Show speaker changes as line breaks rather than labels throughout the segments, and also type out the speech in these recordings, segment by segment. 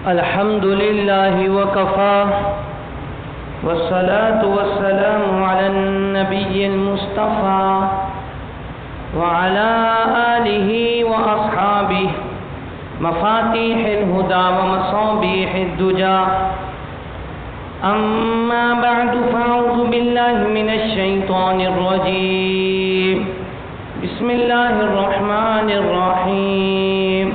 الحمد لله وكفى والصلاة والسلام على النبي المصطفى وعلى آله وأصحابه مفاتيح الهدى ومصابيح الدجى أما بعد فأعوذ بالله من الشيطان الرجيم بسم الله الرحمن الرحيم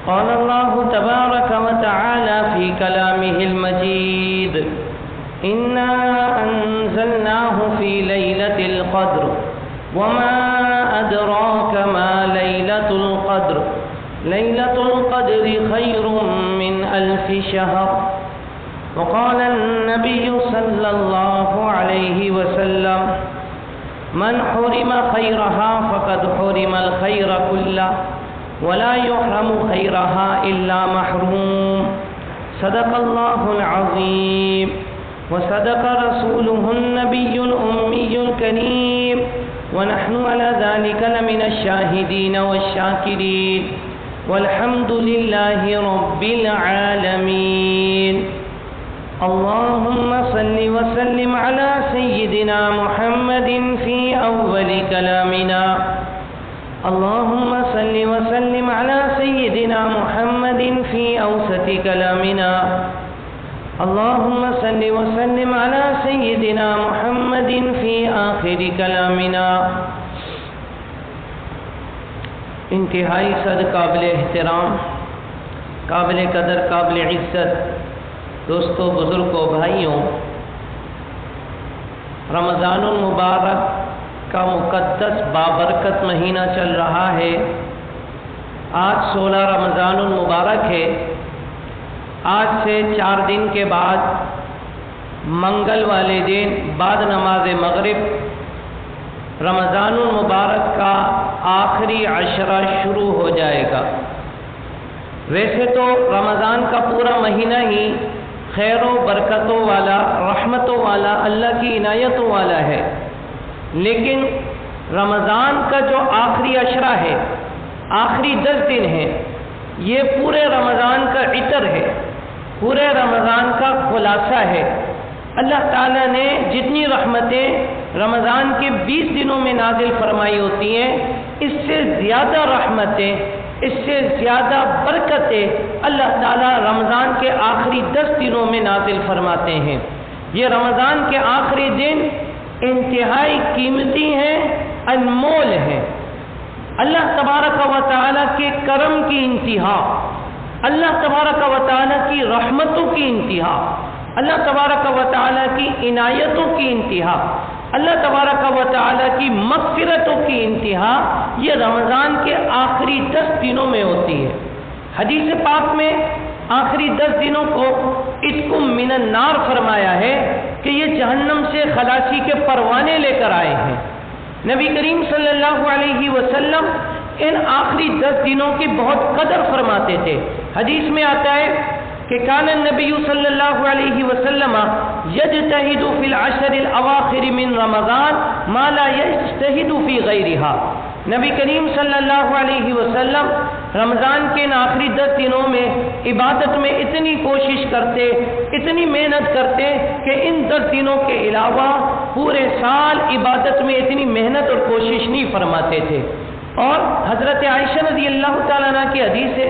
قال الله تبارك وتعالى في كلامه المجيد إنا أنزلناه في ليلة القدر وما أدراك ما ليلة القدر ليلة القدر خير من 1000 شهر وقال النبي صلى الله عليه وسلم من حرم خيرها فقد حرم الخير كله ولا يحرم خيرها إلا محروم صدق الله العظيم وصدق رسوله النبي الأمي الكريم ونحن على ذلك لمن الشاهدين والشاكرين والحمد لله رب العالمين اللهم صل وسلم على سيدنا محمد في أول كلامنا اللهم صل وسلم على سيدنا محمد في أوسط كلامنا اللهم صل وسلم على سيدنا محمد في آخر كلامنا انتہائی صد قابل احترام، قابل قدر، قابل عزت دوستوں، بزرگوں، بھائیوں، رمضان المبارک کا مقدس بابرکت مہینہ چل رہا ہے۔ آج 16 رمضان المبارک ہے۔ آج سے 4 دن کے بعد منگل والے دن بعد نماز مغرب رمضان المبارک کا آخری عشرہ شروع ہو جائے گا۔ ویسے تو رمضان کا پورا مہینہ ہی خیر و برکتوں والا، رحمتوں والا، اللہ کی عنایتوں والا ہے، لیکن رمضان کا جو آخری عشرہ ہے، آخری 10 دن ہے، یہ پورے رمضان کا عطر ہے، پورے رمضان کا خلاصہ ہے۔ اللہ تعالیٰ نے جتنی رحمتیں رمضان کے 20 دنوں میں نازل فرمائی ہوتی ہیں، اس سے زیادہ رحمتیں، اس سے زیادہ برکتیں اللہ تعالیٰ رمضان کے آخری 10 دنوں میں نازل فرماتے ہیں۔ یہ رمضان کے آخری دن انتہائی قیمتی ہیں، انمول ہیں۔ اللہ تبارک و تعالیٰ کے کرم کی انتہا، اللہ تبارک و تعالیٰ کی رحمتوں کی انتہا، اللہ تبارک و تعالیٰ کی عنایتوں کی انتہا، اللہ تبارک و تعالیٰ کی مغفرتوں کی انتہا یہ رمضان کے آخری 10 دنوں میں ہوتی ہے۔ حدیث پاک میں آخری 10 دنوں کو اتقم من النار فرمایا ہے کہ یہ جہنم سے خلاصی کے پروانے لے کر آئے ہیں۔ نبی کریم صلی اللہ علیہ وسلم ان آخری 10 دنوں کی بہت قدر فرماتے تھے۔ حدیث میں آتا ہے کہ کان النبی صلی اللہ علیہ وسلم یجتہد فی العشر الاواخر من رمضان ما لا یجتہد فی غیرہا۔ نبی کریم صلی اللہ علیہ وسلم رمضان کے ان آخری 10 دنوں میں عبادت میں اتنی کوشش کرتے، اتنی محنت کرتے کہ ان 10 دنوں کے علاوہ پورے سال عبادت میں اتنی محنت اور کوشش نہیں فرماتے تھے۔ اور حضرت عائشہ رضی اللہ تعالیٰ عنہ کی حدیث ہے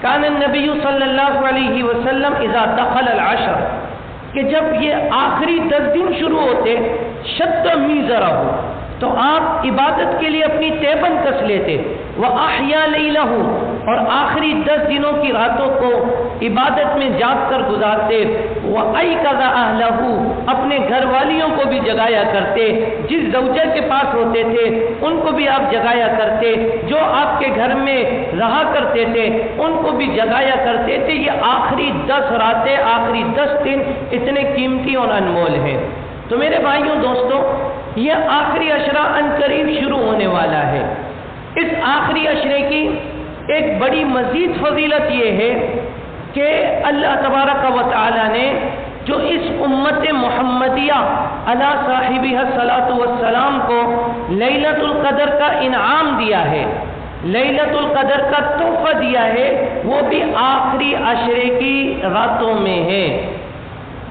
کان النبی صلی اللہ علیہ وسلم اذا دخل العشر، کہ جب یہ آخری 10 دن شروع ہوتے شد میزرہ ہو تو آپ عبادت کے لیے اپنی تیبن کس لیتے، وَأَحْيَا لَيْلَهُ، اور آخری 10 دنوں کی راتوں کو عبادت میں جاگ کر گزارتے، وَأَيْقَظَ أَهْلَهُ، اپنے گھر والیوں کو بھی جگایا کرتے، جس زوجہ کے پاس ہوتے تھے ان کو بھی آپ جگایا کرتے، جو آپ کے گھر میں رہا کرتے تھے ان کو بھی جگایا کرتے تھے۔ یہ آخری 10 راتیں، آخری 10 دن اتنے قیمتی اور انمول ہیں۔ تو میرے بھائیوں، دوستوں، یہ آخری عشرہ عنقریب شروع ہونے والا ہے۔ اس آخری عشرے کی ایک بڑی مزید فضیلت یہ ہے کہ اللہ تبارک و تعالی نے جو اس امت محمدیہ علی صاحبہ الصلاۃ والسلام کو لیلۃ القدر کا انعام دیا ہے، لیلۃ القدر کا تحفہ دیا ہے، وہ بھی آخری عشرے کی راتوں میں ہے۔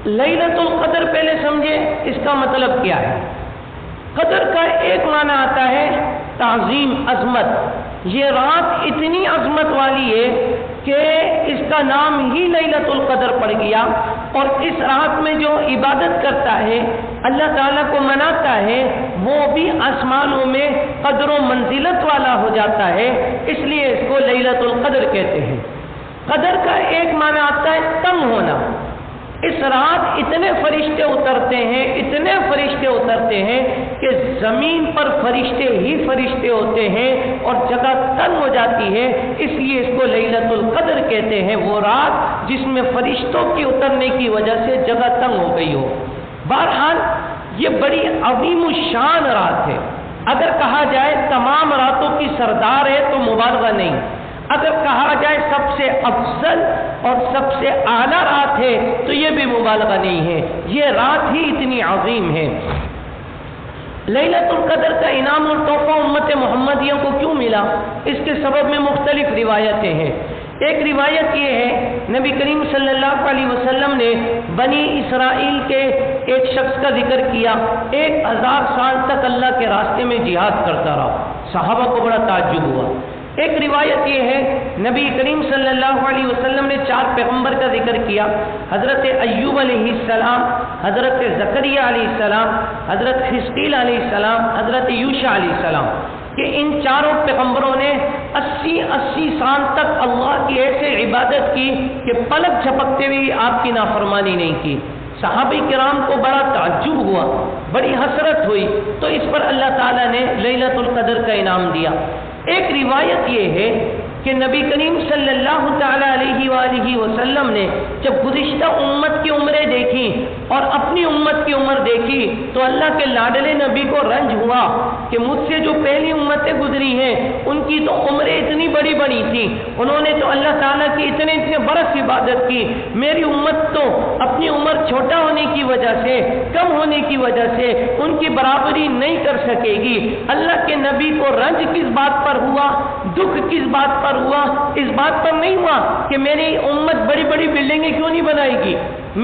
لیلۃ القدر پہلے سمجھے اس کا مطلب کیا ہے۔ قدر کا ایک معنی آتا ہے تعظیم، عظمت۔ یہ رات اتنی عظمت والی ہے کہ اس کا نام ہی لیلۃ القدر پڑ گیا، اور اس رات میں جو عبادت کرتا ہے، اللہ تعالیٰ کو مناتا ہے، وہ بھی آسمانوں میں قدر و منزلت والا ہو جاتا ہے، اس لیے اس کو لیلۃ القدر کہتے ہیں۔ قدر کا ایک معنی آتا ہے تنگ ہونا۔ اس رات اتنے فرشتے اترتے ہیں، اتنے فرشتے اترتے ہیں کہ زمین پر فرشتے ہی فرشتے ہوتے ہیں اور جگہ تنگ ہو جاتی ہے، اس لیے اس کو لیلۃ القدر کہتے ہیں۔ وہ رات جس میں فرشتوں کی اترنے کی وجہ سے جگہ تنگ ہو گئی ہو۔ بہرحال یہ بڑی عظیم الشان رات ہے۔ اگر کہا جائے تمام راتوں کی سردار ہے تو مبالغہ نہیں، اگر کہا جائے سب سے افضل اور سب سے اعلیٰ رات ہے تو یہ بھی مبالغہ نہیں ہے، یہ رات ہی اتنی عظیم ہے۔ لیلۃ القدر کا انعام اور تحفہ امت محمدیہ کو کیوں ملا؟ اس کے سبب میں مختلف روایتیں ہیں۔ ایک روایت یہ ہے، نبی کریم صلی اللہ علیہ وسلم نے بنی اسرائیل کے ایک شخص کا ذکر کیا، 1000 سال تک اللہ کے راستے میں جہاد کرتا رہا، صحابہ کو بڑا تعجب ہوا۔ ایک روایت یہ ہے، نبی کریم صلی اللہ علیہ وسلم نے 4 پیغمبر کا ذکر کیا، حضرت ایوب علیہ السلام، حضرت زکریا علیہ السلام، حضرت حزقیل علیہ السلام، حضرت یوشع علیہ السلام، کہ ان چاروں پیغمبروں نے 80 سال تک اللہ کی ایسے عبادت کی کہ پلک جھپکتے ہوئے آپ کی نافرمانی نہیں کی۔ صحابہ کرام کو بڑا تعجب ہوا، بڑی حسرت ہوئی، تو اس پر اللہ تعالیٰ نے لیلۃ القدر کا انعام دیا۔ ایک روایت یہ ہے کہ نبی کریم صلی اللہ تعالیٰ علیہ وآلہ وسلم نے جب گزشتہ امت کی عمریں دیکھی اور اپنی امت کی عمر دیکھی تو اللہ کے لاڈلے نبی کو رنج ہوا کہ مجھ سے جو پہلی امتیں گزری ہیں ان کی تو عمریں اتنی بڑی بڑی تھیں، انہوں نے تو اللہ تعالیٰ کی اتنے برس عبادت کی، میری امت تو اپنی عمر چھوٹا ہونے کی وجہ سے، کم ہونے کی وجہ سے ان کی برابری نہیں کر سکے گی۔ اللہ کے نبی کو رنج کس بات پر ہوا، دکھ کس بات پر ہوا؟ اس بات پر نہیں ہوا کہ میری امت بڑی بڑی بلڈنگیں کیوں نہیں بنائے گی،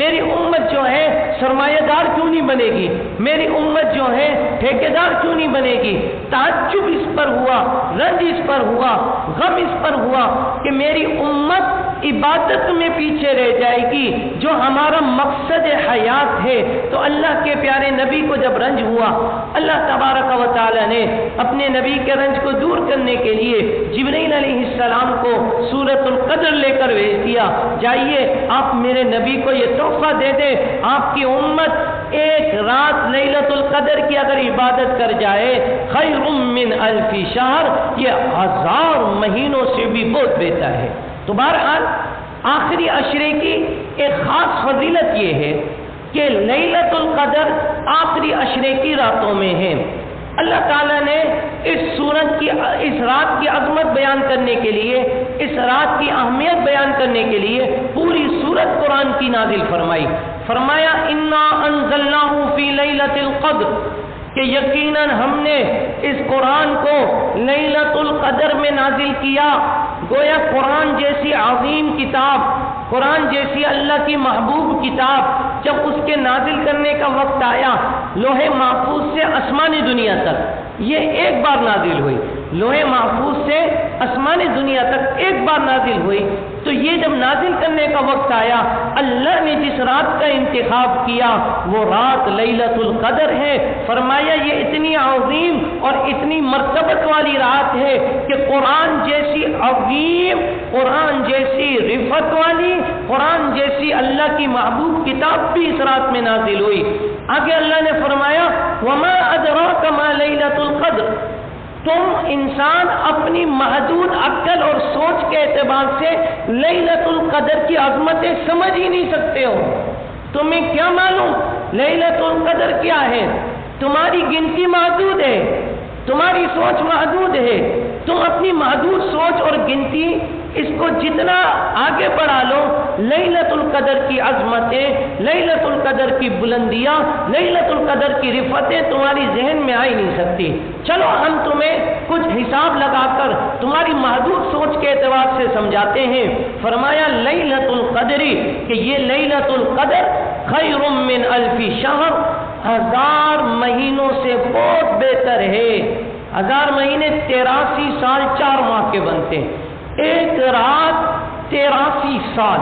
میری امت جو ہے سرمایہ دار کیوں نہیں بنے گی، میری امت جو ہے ٹھیکیدار کیوں نہیں بنے گی۔ تعجب اس پر ہوا، رنج اس پر ہوا، غم اس پر ہوا کہ میری امت عبادت میں پیچھے رہ جائے گی جو ہمارا مقصد حیات ہے۔ تو اللہ کے پیارے نبی کو جب رنج ہوا، اللہ تبارک و تعالی نے اپنے نبی کے رنج کو دور کرنے کے لیے جبرائیل علیہ السلام کو سورۃ القدر لے کر بھیج دیا، جائیے آپ میرے نبی کو یہ تحفہ دے دیں، آپ کی امت ایک رات لیلۃ القدر کی اگر عبادت کر جائے خیر من الف شہر، یہ 1000 مہینوں سے بھی بہت بہتر ہے۔ تو بہرحال آخری عشرے کی ایک خاص فضیلت یہ ہے کہ لیلۃ القدر آخری عشرے کی راتوں میں ہے۔ اللہ تعالیٰ نے اس رات کی عظمت بیان کرنے کے لیے، اس رات کی اہمیت بیان کرنے کے لیے پوری سورت قرآن کی نازل فرمائی۔ فرمایا انا انزلناہ فی لیلۃ القدر، کہ یقیناً ہم نے اس قرآن کو لیلۃ القدر میں نازل کیا۔ گویا قرآن جیسی عظیم کتاب، قرآن جیسی اللہ کی محبوب کتاب جب اس کے نازل کرنے کا وقت آیا، لوح محفوظ سے آسمانی دنیا تک یہ ایک بار نازل ہوئی، لوح محفوظ سے آسمانی دنیا تک ایک بار نازل ہوئی۔ تو یہ جب نازل کرنے کا وقت آیا، اللہ نے جس رات کا انتخاب کیا وہ رات لیلۃ القدر ہے۔ فرمایا یہ اتنی عظیم اور اتنی مرتبت والی رات ہے کہ قرآن جیسی عظیم، قرآن جیسی رفعت والی، قرآن جیسی اللہ کی محبوب کتاب بھی اس رات میں نازل ہوئی۔ آگے اللہ نے فرمایا وما ادراک ما لیلۃ القدر، تم انسان اپنی محدود عقل اور سوچ کے اعتبار سے لیلۃ القدر کی عظمتیں سمجھ ہی نہیں سکتے ہو۔ تمہیں کیا معلوم لیلۃ القدر کیا ہے؟ تمہاری گنتی محدود ہے، تمہاری سوچ محدود ہے، تم اپنی محدود سوچ اور گنتی اس کو جتنا آگے بڑھا لو لیلۃ القدر کی عظمتیں، لیلۃ القدر کی بلندیاں، لیلۃ القدر کی رفتیں تمہاری ذہن میں آ ہی نہیں سکتی۔ چلو ہم تمہیں کچھ حساب لگا کر تمہاری محدود سوچ کے اعتبار سے سمجھاتے ہیں۔ فرمایا لیلۃ القدر کہ یہ لیلۃ القدر خیر من الف شہر، 1000 مہینوں سے بہت بہتر ہے۔ 1000 مہینے 83 سال 4 ماہ کے بنتے ہیں، ایک رات 83 سال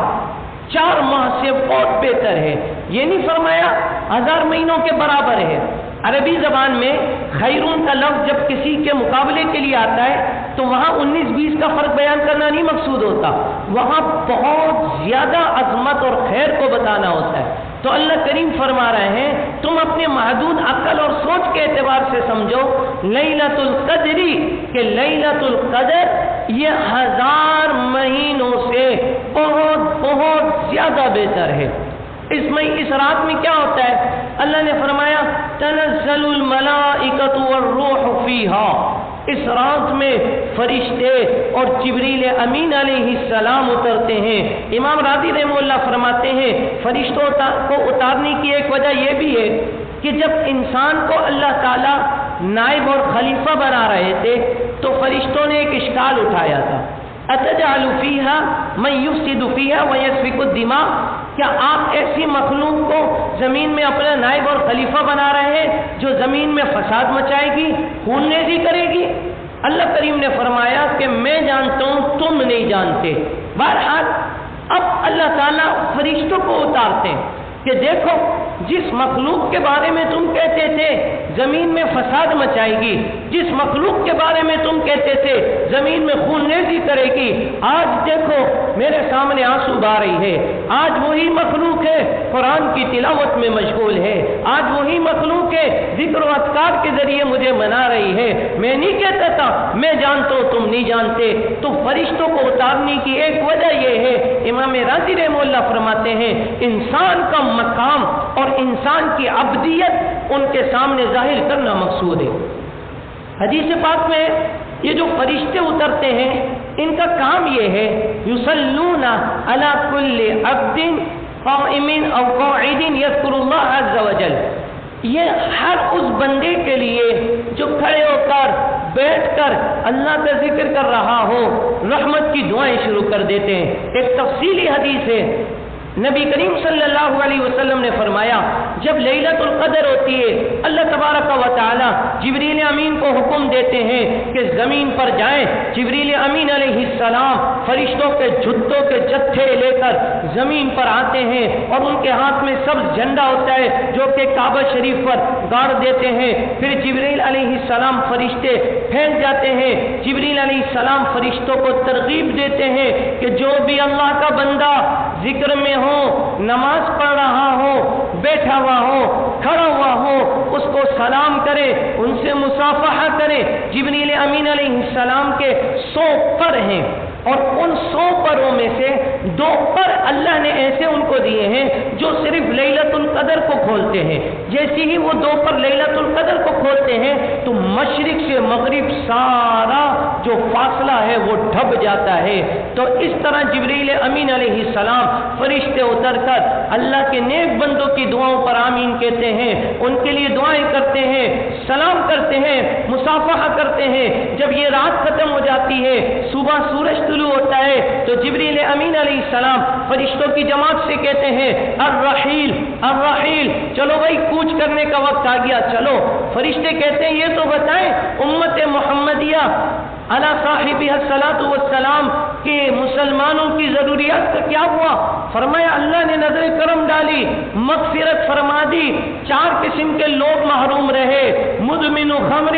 4 ماہ سے بہت بہتر ہے۔ یہ نہیں فرمایا 1000 مہینوں کے برابر ہے۔ عربی زبان میں خیرون کا لفظ جب کسی کے مقابلے کے لیے آتا ہے تو وہاں 19-20 کا فرق بیان کرنا نہیں مقصود ہوتا، وہاں بہت زیادہ عظمت اور خیر کو بتانا ہوتا ہے۔ تو اللہ کریم فرما رہے ہیں تم اپنے محدود عقل اور سوچ کے اعتبار سے سمجھو لیلۃ القدر کہ لیلۃ القدر یہ 1000 مہینوں سے بہت بہت زیادہ بہتر ہے۔ اس رات میں کیا ہوتا ہے؟ اللہ نے فرمایا تنزل الملائکۃ والروح فیہا، اس رات میں فرشتے اور جبریل امین علیہ السلام اترتے ہیں۔ امام راضی رحمہ اللہ فرماتے ہیں فرشتوں کو اتارنے کی ایک وجہ یہ بھی ہے کہ جب انسان کو اللہ تعالیٰ نائب اور خلیفہ بنا رہے تھے تو فرشتوں نے ایک اشکال اٹھایا تھا، اتجعل فیہا من یفسد فیہا ویسفک الدماء، کیا آپ ایسی مخلوق کو زمین میں اپنا نائب اور خلیفہ بنا رہے ہیں جو زمین میں فساد مچائے گی، خون ریزی کرے گی؟ اللہ کریم نے فرمایا کہ میں جانتا ہوں تم نہیں جانتے۔ بہرحال اب اللہ تعالیٰ فرشتوں کو اتارتے ہیں کہ دیکھو جس مخلوق کے بارے میں تم کہتے تھے زمین میں فساد مچائے گی، جس مخلوق کے بارے میں تم کہتے تھے زمین میں خون ریزی کرے گی، آج دیکھو میرے سامنے آنسو بہا رہی ہے۔ آج وہی مخلوق ہے قرآن کی تلاوت میں مشغول ہے، آج وہی مخلوق ہے ذکر و اذکار کے ذریعے مجھے منا رہی ہے۔ میں نہیں کہتا تھا میں جانتا ہوں تم نہیں جانتے۔ تو فرشتوں کو اتارنے کی ایک وجہ یہ ہے، امام راضی رحمہ اللہ فرماتے ہیں انسان کا مقام اور انسان کی عبدیت ان کے سامنے ظاہر کرنا مقصود ہے۔ حدیث پاک میں یہ جو فرشتے اترتے ہیں ان کا کام یہ ہے یصلون علی کل عبد قائم او قاعد یذکر اللہ عز وجل، یہ ہر اس بندے کے لیے جو کھڑے ہو کر بیٹھ کر اللہ کا ذکر کر رہا ہو رحمت کی دعائیں شروع کر دیتے ہیں۔ ایک تفصیلی حدیث ہے، نبی کریم صلی اللہ علیہ وسلم نے فرمایا جب لیلۃ القدر ہوتی ہے اللہ تبارک و تعالی جبریل امین کو حکم دیتے ہیں کہ زمین پر جائیں۔ جبریل امین علیہ السلام فرشتوں کے جھتوں کے جتھے لے کر زمین پر آتے ہیں اور ان کے ہاتھ میں سبز جھنڈا ہوتا ہے جو کہ کعبہ شریف پر گاڑ دیتے ہیں۔ پھر جبریل علیہ السلام فرشتے پھیل جاتے ہیں۔ جبریل علیہ السلام فرشتوں کو ترغیب دیتے ہیں کہ جو بھی اللہ کا بندہ ذکر میں ہو، نماز پڑھ رہا ہو، بیٹھا ہوا ہو، کھڑا ہوا ہو، اس کو سلام کرے، ان سے مصافحہ کرے۔ جبریل امین علیہ السلام کے 100 پر ہیں اور ان 100 پروں میں سے 2 پر اللہ نے ایسے ان کو دیے ہیں جو صرف لیلۃ القدر کو کھولتے ہیں۔ جیسے ہی وہ 2 پر لیلۃ القدر کو کھولتے ہیں تو مشرق سے مغرب سارا جو فاصلہ ہے وہ ڈھب جاتا ہے۔ تو اس طرح جبریل امین علیہ السلام فرشتے اتر کر اللہ کے نیک بندوں کی دعاؤں پر آمین کہتے ہیں، ان کے لیے دعائیں کرتے ہیں، سلام کرتے ہیں، مصافحہ کرتے ہیں۔ جب یہ رات ختم ہو جاتی ہے، صبح سورج طلوع ہوتا ہے تو جبریل امین علیہ السلام فرشتوں کی جماعت سے کہتے ہیں الرحیل الرحیل، چلو بھائی کوچ کرنے کا وقت آ گیا، چلو۔ فرشتے کہتے ہیں یہ تو بتائیں امت محمدیہ علی صاحبہ الصلاۃ والسلام کہ مسلمانوں کی ضروریات کا کیا ہوا؟ فرمایا اللہ نے نظر کرم ڈالی، مغفرت فرما دی۔ 4 قسم کے لوگ محروم رہے، مدمن خمر،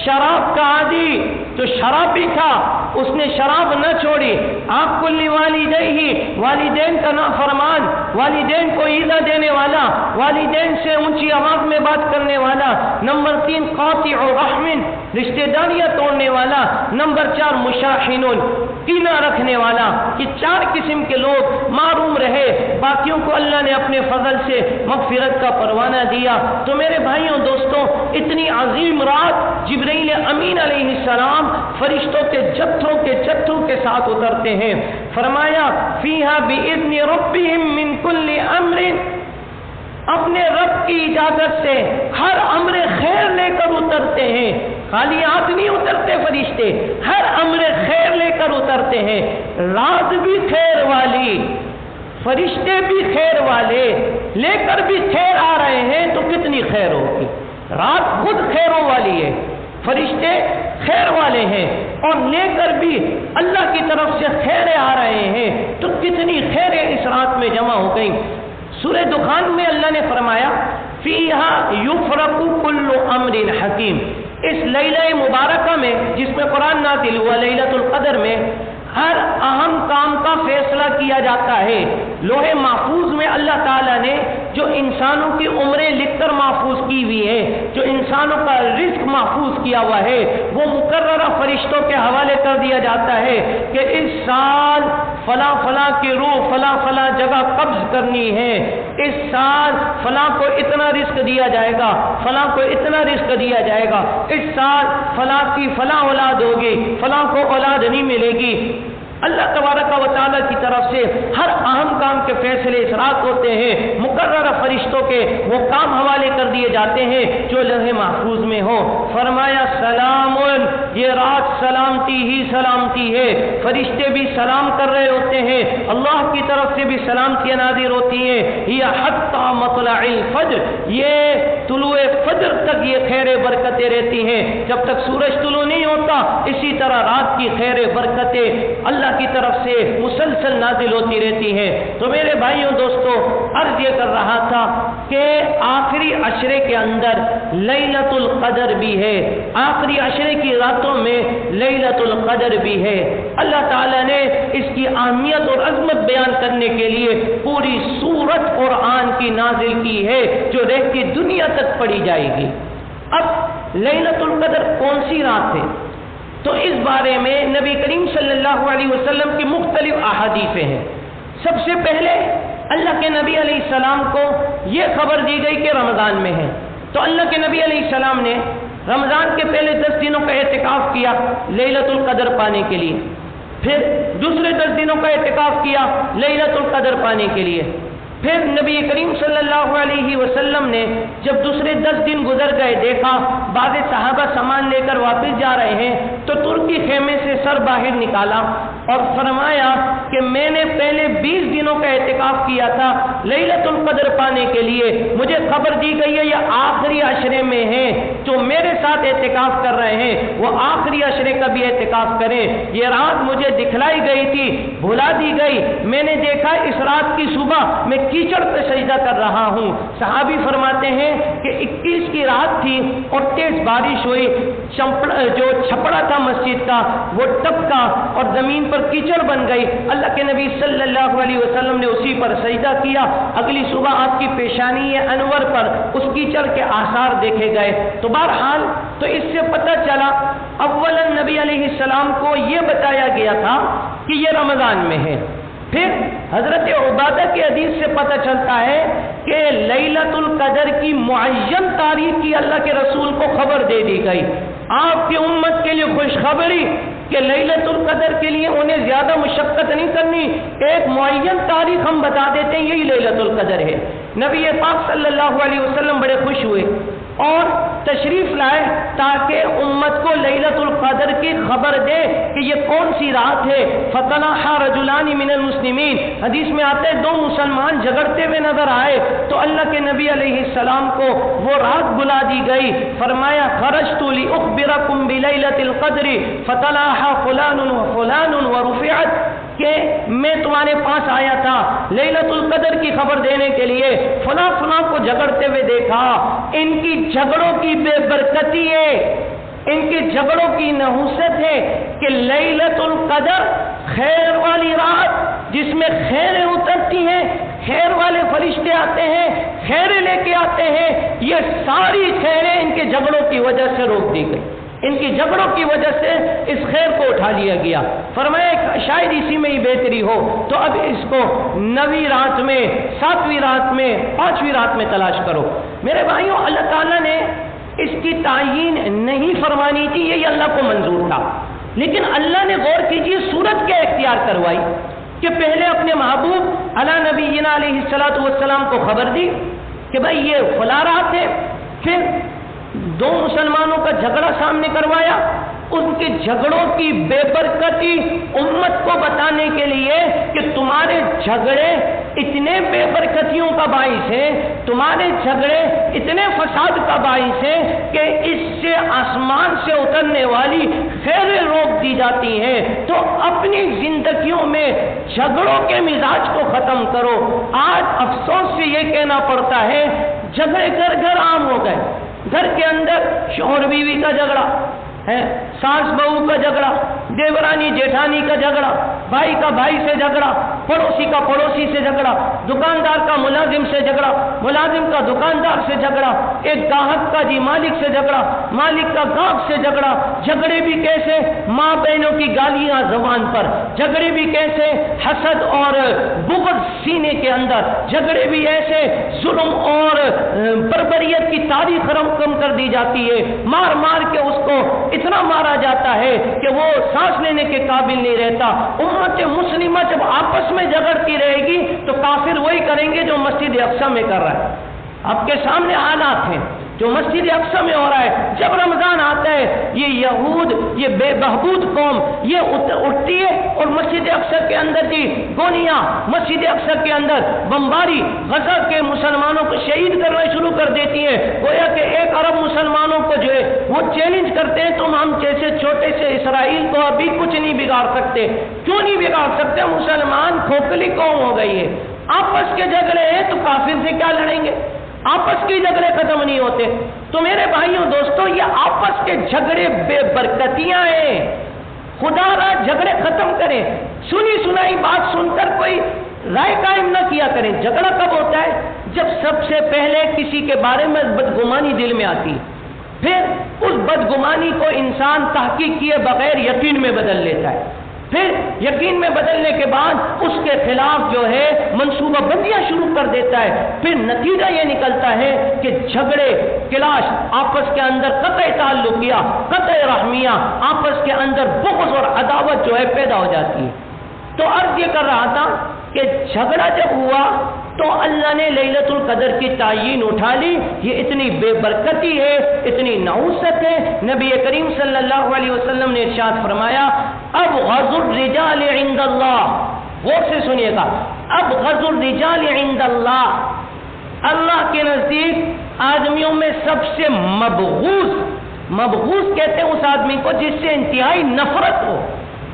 شراب کا عادی تو شراب بھی تھا، اس نے شراب نہ چھوڑی۔ آپ کل والدیہ، والدین کا نافرمان، والدین کو ایذا دینے والا، والدین سے اونچی آواز میں بات کرنے والا۔ نمبر 3 قاطع رحم، رشتہ داریاں توڑنے والا۔ نمبر 4 مشاحن، کینہ رکھنے والا۔ یہ 4 قسم کے لوگ معروم رہے، باقیوں کو اللہ نے اپنے فضل سے مغفرت کا پروانہ دیا۔ تو میرے بھائیوں دوستوں، اتنی عظیم رات جبرائیل امین علیہ السلام فرشتوں کے جتھوں کے ساتھ اترتے ہیں۔ فرمایا فی فیہا بِإِذْنِ رَبِّهِمْ مِنْ كُلِّ أَمْرٍ، اپنے رب کی اجازت سے ہر امر خیر لے کر اترتے ہیں. خالی ہاتھ نہیں اترتے فرشتے، ہر امر خیر لے کر اترتے ہیں. رات بھی خیر والی، فرشتے بھی خیر والے، لے کر بھی خیر آ رہے ہیں تو کتنی خیر ہوگی. رات خود خیروں والی ہے، فرشتے خیر والے ہیں، اور لے کر بھی اللہ کی طرف سے خیریں آ رہے ہیں تو کتنی خیریں اس رات میں جمع ہو گئیں. سورہ دخان میں اللہ نے فرمایا فیہا یفرق کل امر حکیم. اس لیلہ مبارکہ میں جس میں قرآن نازل ہوا، لیلۃ القدر میں ہر اہم کام کا فیصلہ کیا جاتا ہے. لوح محفوظ میں اللہ تعالیٰ نے جو انسانوں کی عمریں لکھ کر محفوظ کی ہوئی ہے، جو انسانوں کا رزق محفوظ کیا ہوا ہے، وہ مقررہ فرشتوں کے حوالے کر دیا جاتا ہے کہ اس سال فلاں فلاں کی روح فلاں فلاں جگہ قبض کرنی ہے، اس سال فلاں کو اتنا رزق دیا جائے گا، فلاں کو اتنا رزق دیا جائے گا، اس سال فلاں کی فلاں اولاد ہوگی، فلاں کو اولاد نہیں ملے گی. اللہ تبارک و تعالیٰ کی طرف سے ہر اہم کام کے فیصلے اس رات ہوتے ہیں. مقررہ فرشتوں کے وہ کام حوالے کر دیے جاتے ہیں جو لوح محفوظ میں ہو. فرمایا سلام، یہ رات سلامتی ہی سلامتی ہے. فرشتے بھی سلام کر رہے ہوتے ہیں، اللہ کی طرف سے بھی سلامتیاں نازل ہوتی ہیں. یہ حتی مطلع الفجر، یہ طلوع فجر تک یہ خیر برکتیں رہتی ہیں. جب تک سورج طلوع نہیں ہوتا اسی طرح رات کی خیر برکتیں اللہ کی طرف سے مسلسل نازل ہوتی رہتی ہے. تو میرے بھائیوں دوستو، عرض یہ کر رہا تھا کہ آخری عشرے کے اندر لیلۃ القدر بھی ہے، آخری عشرے کی راتوں میں لیلۃ القدر بھی ہے. اللہ تعالیٰ نے اس کی اہمیت اور عظمت بیان کرنے کے لیے پوری سورت قرآن کی نازل کی ہے جو رہتی دنیا تک پڑھی جائے گی. اب لیلۃ القدر کون سی رات ہے؟ تو اس بارے میں نبی کریم صلی اللہ علیہ وسلم کی مختلف احادیث ہیں. سب سے پہلے اللہ کے نبی علیہ السلام کو یہ خبر دی گئی کہ رمضان میں ہے، تو اللہ کے نبی علیہ السلام نے رمضان کے پہلے 10 دنوں کا اعتکاف کیا لیلۃ القدر پانے کے لیے، پھر دوسرے 10 دنوں کا اعتکاف کیا لیلۃ القدر پانے کے لیے. پھر نبی کریم صلی اللہ علیہ وسلم نے جب دوسرے 10 دن گزر گئے، دیکھا بعض صحابہ سامان لے کر واپس جا رہے ہیں تو ترکی خیمے سے سر باہر نکالا اور فرمایا کہ میں نے پہلے 20 دنوں کا اعتکاف کیا تھا لیلۃ القدر پانے کے لیے، مجھے خبر دی گئی ہے یہ آخری عشرے میں ہیں، جو میرے ساتھ اعتکاف کر رہے ہیں وہ آخری عشرے کا بھی اعتکاف کریں. یہ رات مجھے دکھلائی گئی تھی، بھلا دی گئی، میں نے دیکھا اس رات کی صبح میں کیچڑ پہ سجدہ کر رہا ہوں. صحابی فرماتے ہیں کہ 21 کی رات تھی اور تیز بارش ہوئی، جو چھپڑا تھا مسجد کا وہ ٹپکا اور زمین پر کیچڑ بن گئی. اللہ کے نبی صلی اللہ علیہ وسلم نے اسی پر سجدہ کیا. اگلی صبح آپ کی پیشانی انور پر اس کیچڑ کے آثار دیکھے گئے. تو بہرحال تو اس سے پتہ چلا اولا نبی علیہ السلام کو یہ بتایا گیا تھا کہ یہ رمضان میں ہے. پھر حضرت عبادہ کی حدیث سے پتہ چلتا ہے کہ لیلۃ القدر کی معین تاریخ کی اللہ کے رسول کو خبر دے دی گئی. آپ کی امت کے لیے خوشخبری کہ لیلۃ القدر کے لیے انہیں زیادہ مشقت نہیں کرنی، ایک معین تاریخ ہم بتا دیتے ہیں، یہی لیلۃ القدر ہے. نبی پاک صلی اللہ علیہ وسلم بڑے خوش ہوئے اور تشریف لائے تاکہ امت کو لیلۃ القدر کی خبر دے کہ یہ کون سی رات ہے. فَطَلَعَ رَجُلَانِ مِنَ الْمُسْلِمِينَ، حدیث میں آتے ہیں 2 مسلمان جھگڑتے ہوئے نظر آئے تو اللہ کے نبی علیہ السلام کو وہ رات بلا دی گئی. فرمایا خرجت لأخبركم بلیلۃ القدر فطلعها فلان وفلان ورفعت، کہ میں تمہارے پاس آیا تھا لیلۃ القدر کی خبر دینے کے لیے، فلاں فلاں کو جھگڑتے ہوئے دیکھا. ان کی جھگڑوں کی بے برکتی ہے، ان کے جھگڑوں کی نحوست ہے کہ لیلۃ القدر خیر والی رات جس میں خیریں اترتی ہیں، خیر والے فرشتے آتے ہیں، خیریں لے کے آتے ہیں، یہ ساری خیریں ان کے جھگڑوں کی وجہ سے روک دی گئی، ان کی جھگڑوں کی وجہ سے اس خیر کو اٹھا لیا گیا. فرمایا شاید اسی میں ہی بہتری ہو تو اب اس کو 9ویں رات میں، 7ویں رات میں، 5ویں رات میں تلاش کرو. میرے بھائیوں، اللہ تعالیٰ نے اس کی تعیین نہیں فرمانی تھی، یہ اللہ کو منظور تھا، لیکن اللہ نے غور کیجیے صورت کیا اختیار کروائی. کہ پہلے اپنے محبوب علی نبینا علیہ الصلوۃ والسلام کو خبر دی کہ بھائی یہ فلاں رات ہے، پھر دو مسلمانوں کا جھگڑا سامنے کروایا، ان کے جھگڑوں کی بے برکتی امت کو بتانے کے لیے کہ تمہارے جھگڑے اتنے بے برکتیوں کا باعث ہے، تمہارے جھگڑے اتنے فساد کا باعث ہے کہ اس سے آسمان سے اترنے والی خیریں روک دی جاتی ہیں، تو اپنی زندگیوں میں جھگڑوں کے مزاج کو ختم کرو۔ آج افسوس سے یہ کہنا پڑتا ہے جھگڑے گھر گھر عام ہو گئے، گھر کے اندر شوہر بیوی کا جھگڑا ہے، ساس بہو کا جھگڑا، دیورانی جیٹھانی کا جھگڑا، بھائی کا بھائی سے جھگڑا، پڑوسی کا پڑوسی سے جھگڑا، دکاندار کا ملازم سے جھگڑا، ملازم کا دکاندار سے جھگڑا، ایک گاہک کا جی مالک سے جھگڑا، مالک کا گاہک سے جھگڑا۔ جھگڑے بھی کیسے؟ ماں بہنوں کی گالیاں زبان پر، جھگڑے بھی کیسے؟ حسد اور بغض سینے کے اندر، جھگڑے بھی ایسے ظلم اور بربریت کی تاریخ رقم کر دی جاتی ہے، مار مار کے اس کو اتنا مارا جاتا ہے کہ وہ سانس لینے کے قابل نہیں رہتا۔ امت مسلمہ جب آپس میں جھگڑتی رہے گی تو کافر وہی کریں گے جو مسجد اقصی میں کر رہا ہے۔ آپ کے سامنے حالات ہیں جو مسجد اقصی میں ہو رہا ہے۔ جب رمضان آتا ہے یہ یہود، یہ بے بہبود قوم یہ اٹھتی ہے اور مسجد اقصی کے اندر جی گولیاں، مسجد اقصی کے اندر بمباری، غزہ کے مسلمانوں کو شہید کرنا شروع کر دیتی ہیں۔ گویا کہ 1 ارب مسلمانوں کو جو ہے وہ چیلنج کرتے ہیں تم ہم جیسے چھوٹے سے اسرائیل کو ابھی کچھ نہیں بگاڑ سکتے۔ کیوں نہیں بگاڑ سکتے؟ مسلمان کھوکھلی قوم ہو گئی ہے۔ آپس کے جھگڑے ہیں تو کافر سے کیا لڑیں گے؟ آپس کے جھگڑے ختم نہیں ہوتے۔ تو میرے بھائیوں دوستوں، یہ آپس کے جھگڑے بے برکتیاں ہیں۔ خدا را جھگڑے ختم کریں۔ سنی سنائی بات سن کر کوئی رائے قائم نہ کیا کریں۔ جھگڑا کب ہوتا ہے؟ جب سب سے پہلے کسی کے بارے میں بدگمانی دل میں آتی ہے، پھر اس بدگمانی کو انسان تحقیق کیے بغیر یقین میں بدل لیتا ہے، پھر یقین میں بدلنے کے بعد اس کے خلاف جو ہے منصوبہ بندیاں شروع کر دیتا ہے۔ پھر نتیجہ یہ نکلتا ہے کہ جھگڑے، کلاش، آپس کے اندر قطع تعلقیہ، قطع رحمیہ، آپس کے اندر بغض اور عداوت جو ہے پیدا ہو جاتی ہے۔ تو عرض یہ کر رہا تھا کہ جھگڑا جب ہوا تو اللہ نے لیلۃ القدر کی تعین اٹھا لی۔ یہ اتنی بے برکتی ہے، اتنی نحوست ہے۔ نبی کریم صلی اللہ علیہ وسلم نے ارشاد فرمایا ابغض الرجال عند اللہ، غور سے سنیے گا، ابغض الرجال عند اللہ، اللہ کے نزدیک آدمیوں میں سب سے مبغوض کہتے ہیں اس آدمی کو جس سے انتہائی نفرت ہو۔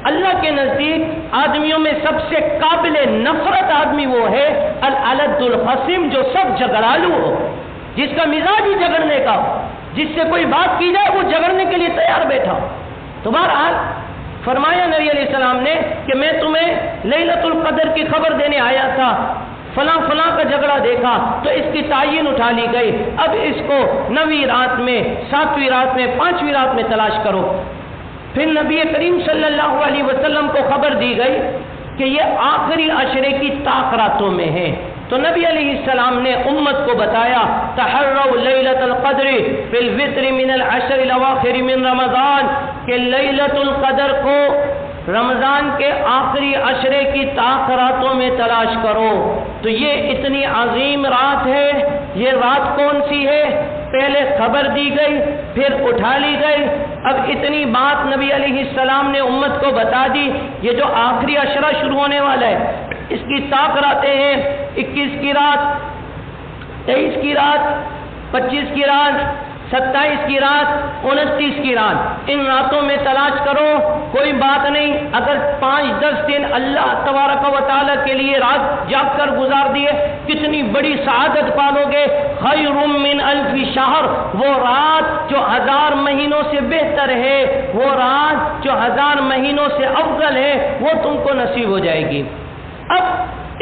اللہ کے نزدیک آدمیوں میں سب سے قابل نفرت آدمی وہ ہے الالد الخصم، جو سب جھگڑالو ہو، جس کا مزاج ہی جھگڑنے کا ہو، جس سے کوئی بات کی جائے وہ جھگڑنے کے لیے تیار بیٹھا ہو۔ تو بہرحال فرمایا نبی علیہ السلام نے کہ میں تمہیں لیلۃ القدر کی خبر دینے آیا تھا، فلاں فلاں کا جھگڑا دیکھا تو اس کی تعین اٹھا لی گئی، اب اس کو 9ویں رات میں، 7ویں رات میں، 5ویں رات میں تلاش کرو۔ پھر نبی کریم صلی اللہ علیہ وسلم کو خبر دی گئی کہ یہ آخری عشرے کی طاق راتوں میں ہے۔ تو نبی علیہ السلام نے امت کو بتایا تحروا لیلۃ القدر فی الوتر من العشر الاواخر من رمضان، کہ لیلۃ القدر کو رمضان کے آخری عشرے کی طاق راتوں میں تلاش کرو۔ تو یہ اتنی عظیم رات ہے۔ یہ رات کون سی ہے؟ پہلے خبر دی گئی، پھر اٹھا لی گئی، اب اتنی بات نبی علیہ السلام نے امت کو بتا دی۔ یہ جو آخری عشرہ شروع ہونے والا ہے اس کی طاق راتیں ہیں 21 کی رات، 23 کی رات، 25 کی رات، 27 کی رات، 29 کی رات۔ ان راتوں میں تلاش کرو، کوئی بات نہیں اگر 5-10 دن اللہ تبارک و تعالیٰ کے لیے رات جاگ کر گزار دیے، کتنی بڑی سعادت پالو گے۔ خیر من 1000 شہر، وہ رات جو 1000 مہینوں سے بہتر ہے، وہ رات جو 1000 مہینوں سے افضل ہے، وہ تم کو نصیب ہو جائے گی۔ اب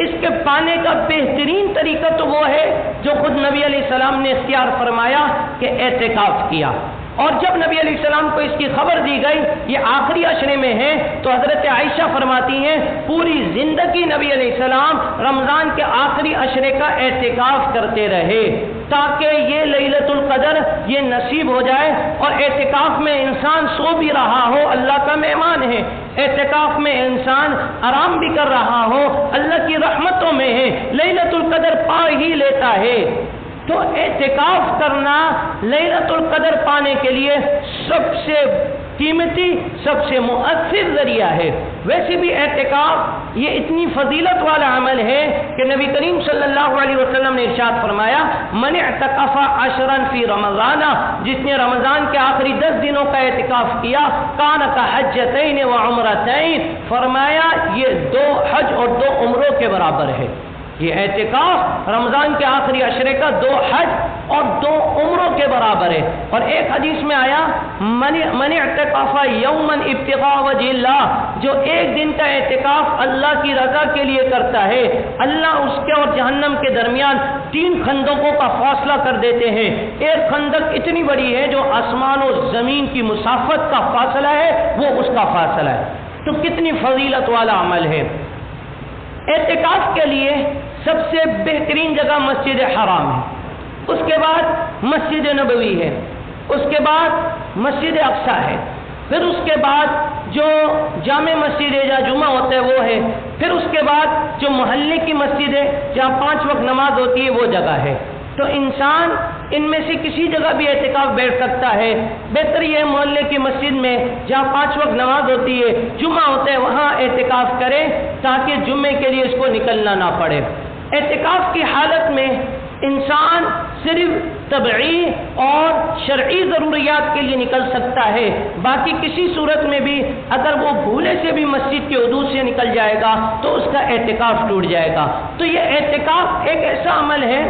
اس کے پانے کا بہترین طریقہ تو وہ ہے جو خود نبی علیہ السلام نے اختیار فرمایا کہ اعتکاف کیا۔ اور جب نبی علیہ السلام کو اس کی خبر دی گئی یہ آخری عشرے میں ہے تو حضرت عائشہ فرماتی ہیں پوری زندگی نبی علیہ السلام رمضان کے آخری عشرے کا اعتکاف کرتے رہے تاکہ یہ لیلۃ القدر یہ نصیب ہو جائے. اور اعتکاف میں انسان سو بھی رہا ہو اللہ کا مہمان ہے, اعتکاف میں انسان آرام بھی کر رہا ہو اللہ کی رحمتوں میں ہے, لیلۃ القدر پا ہی لیتا ہے. تو اعتکاف کرنا لیلۃ القدر پانے کے لیے سب سے قیمتی سب سے مؤثر ذریعہ ہے. ویسے بھی اعتکاف یہ اتنی فضیلت والا عمل ہے کہ نبی کریم صلی اللہ علیہ وسلم نے ارشاد فرمایا من اعتکف عشرا فی رمضان, جس نے رمضان کے آخری 10 دنوں کا اعتکاف کیا کان کحجتین وعمرتین, فرمایا یہ 2 حج اور 2 عمروں کے برابر ہے. یہ اعتکاف رمضان کے آخری عشرے کا 2 حج اور 2 عمروں کے برابر ہے. اور ایک حدیث میں آیا من اعتکاف یوما ابتغاء وجہ اللہ, جو ایک دن کا اعتکاف اللہ کی رضا کے لیے کرتا ہے اللہ اس کے اور جہنم کے درمیان 3 خندقوں کا فاصلہ کر دیتے ہیں. ایک خندق اتنی بڑی ہے جو آسمان و زمین کی مسافت کا فاصلہ ہے وہ اس کا فاصلہ ہے. تو کتنی فضیلت والا عمل ہے. اعتکاف کے لیے سب سے بہترین جگہ مسجد حرام ہے, اس کے بعد مسجد نبوی ہے, اس کے بعد مسجد اقصی ہے, پھر اس کے بعد جو جامع مسجد ہے جہاں جمعہ ہوتا ہے وہ ہے, پھر اس کے بعد جو محلے کی مسجد ہے جہاں 5 وقت نماز ہوتی ہے وہ جگہ ہے. تو انسان ان میں سے کسی جگہ بھی اعتکاف بیٹھ سکتا ہے. بہتر یہ محلے کی مسجد میں جہاں 5 وقت نماز ہوتی ہے جمعہ ہوتا ہے وہاں اعتکاف کرے تاکہ جمعے کے لیے اس کو نکلنا نہ پڑے. اعتکاف کی حالت میں انسان صرف طبعی اور شرعی ضروریات کے لیے نکل سکتا ہے, باقی کسی صورت میں بھی اگر وہ بھولے سے بھی مسجد کے حدود سے نکل جائے گا تو اس کا اعتکاف ٹوٹ جائے گا. تو یہ اعتکاف ایک ایسا عمل ہے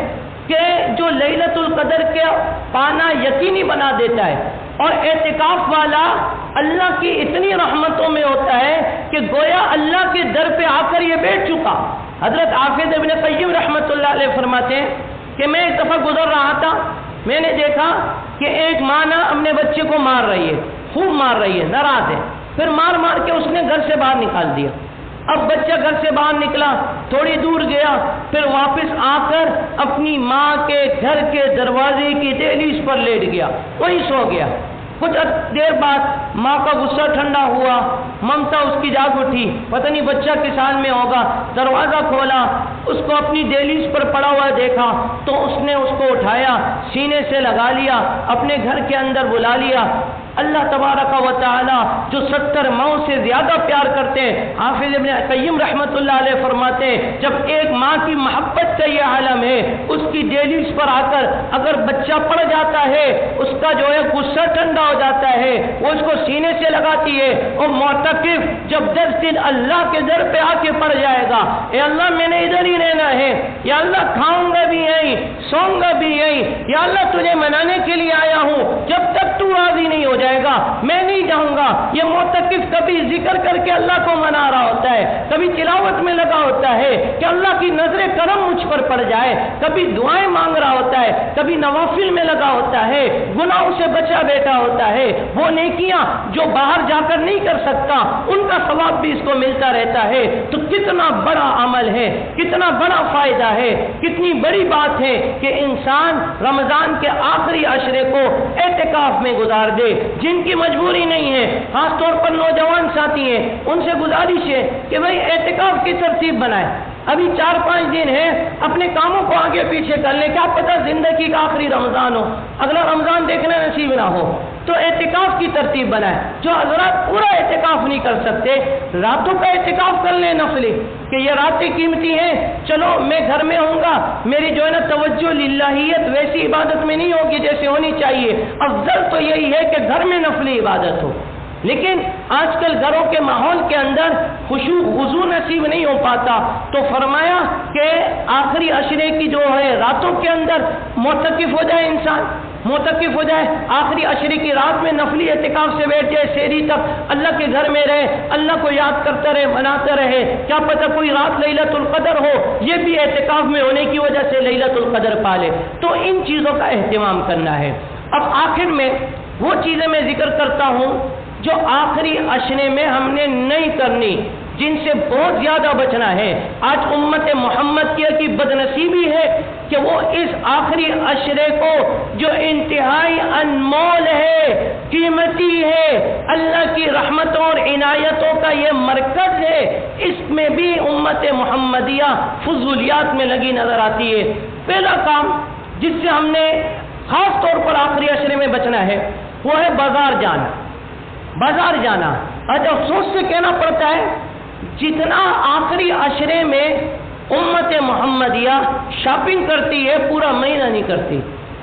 کہ جو لیلۃ القدر کے پانا یقینی بنا دیتا ہے. اور اعتکاف والا اللہ کی اتنی رحمتوں میں ہوتا ہے کہ گویا اللہ کے در پہ آ کر یہ بیٹھ چکا. حضرت حافظ ابن قیم رحمۃ اللہ علیہ فرماتے ہیں کہ میں ایک دفعہ گزر رہا تھا, میں نے دیکھا کہ ایک ماں نا اپنے بچے کو مار رہی ہے, خوب مار رہی ہے, ناراض ہے, پھر مار مار کے اس نے گھر سے باہر نکال دیا. اب بچہ گھر سے باہر نکلا, تھوڑی دور گیا, پھر واپس آ کر اپنی ماں کے گھر کے دروازے کی دہلیز پر لیٹ گیا, وہیں سو گیا. کچھ دیر بعد ماں کا غصہ ٹھنڈا ہوا, ممتا اس کی جاگ اٹھی, پتہ نہیں بچہ کس حال میں ہوگا. دروازہ کھولا, اس کو اپنی دہلیز پر پڑا ہوا دیکھا تو اس نے اس کو اٹھایا, سینے سے لگا لیا, اپنے گھر کے اندر بلا لیا. اللہ تبارک و تعالی جو 70 ماؤں سے زیادہ پیار کرتے ہیں, حافظ ابن قیم رحمۃ اللہ علیہ فرماتے ہیں جب ایک ماں کی محبت کا یہ عالم ہے, اس کی دہلیز پر آ کر اگر بچہ پڑ جاتا ہے اس کا جو ہے غصہ ٹھنڈا ہو جاتا ہے, وہ اس کو سینے سے لگاتی ہے. اور معتکف جب 10 دن اللہ کے در پہ آ کے پڑ جائے گا, اے اللہ میں نے ادھر ہی رہنا ہے, یا اللہ کھاؤں گا بھی یہیں, سوؤں گا بھی یہیں, یا اللہ تجھے منانے کے لیے آیا ہوں, جب تک تو راضی نہیں ہو جائے گا میں نہیں جاؤں گا. یہ معتکف کبھی ذکر کر کے اللہ کو منا رہا ہوتا ہے, کبھی تلاوت میں لگا ہوتا ہے کہ اللہ کی نظر کرم مجھ پر پڑ جائے, کبھی دعائیں مانگ رہا ہوتا ہے, کبھی نوافل میں لگا ہوتا ہے, گناہوں سے بچا بیٹھا ہوتا ہے. وہ نیکیاں جو باہر جا کر نہیں کر سکتا ان کا ثواب بھی اس کو ملتا رہتا ہے. تو کتنا بڑا عمل ہے, کتنا بڑا فائدہ ہے, کتنی بڑی بات ہے کہ انسان رمضان کے آخری عشرے کو اعتکاف میں گزار دے. جن کی مجبوری نہیں ہے, خاص طور پر نوجوان ساتھی ہیں, ان سے گزارش ہے کہ بھائی اعتکاف کی ترتیب بنائیں. ابھی 4-5 دن ہے, اپنے کاموں کو آگے پیچھے کر لیں, کیا پتہ زندگی کا آخری رمضان ہو, اگلا رمضان دیکھنا نصیب نہ ہو. تو اعتکاف کی ترتیب بنائیں. جو حضرات پورا اعتکاف نہیں کر سکتے, راتوں کا اعتکاف کر لیں نفلی, کہ یہ راتیں قیمتی ہیں, چلو میں گھر میں ہوں گا, میری جو ہے نا توجہ للہیت ویسی عبادت میں نہیں ہوگی جیسے ہونی چاہیے. افضل تو یہی ہے کہ گھر میں نفلی عبادت ہو. لیکن آج کل گھروں کے ماحول کے اندر خشوع خضوع نصیب نہیں ہو پاتا, تو فرمایا کہ آخری عشرے کی جو ہے راتوں کے اندر معتکف ہو جائے, انسان معتکف ہو جائے, آخری عشرے کی رات میں نفلی اعتکاف سے بیٹھ جائے, سحری تک اللہ کے گھر میں رہے, اللہ کو یاد کرتا رہے, مناتا رہے. کیا پتہ کوئی رات لیلۃ القدر ہو, یہ بھی اعتکاف میں ہونے کی وجہ سے لیلۃ القدر پالے. تو ان چیزوں کا اہتمام کرنا ہے. اب آخر میں وہ چیزیں میں ذکر کرتا ہوں جو آخری عشرے میں ہم نے نہیں کرنی، جن سے بہت زیادہ بچنا ہے۔ آج امت محمد کی بدنصیبی ہے کہ وہ اس آخری عشرے کو جو انتہائی انمول ہے، قیمتی ہے، اللہ کی رحمتوں اور عنایتوں کا یہ مرکز ہے، اس میں بھی امت محمدیہ فضولیات میں لگی نظر آتی ہے۔ پہلا کام جس سے ہم نے خاص طور پر آخری عشرے میں بچنا ہے وہ ہے بازار جانا۔ بازار جانا آج افسوس سے کہنا پڑتا ہے، جتنا آخری عشرے میں امت محمدیہ شاپنگ کرتی ہے پورا مہینہ نہیں کرتی۔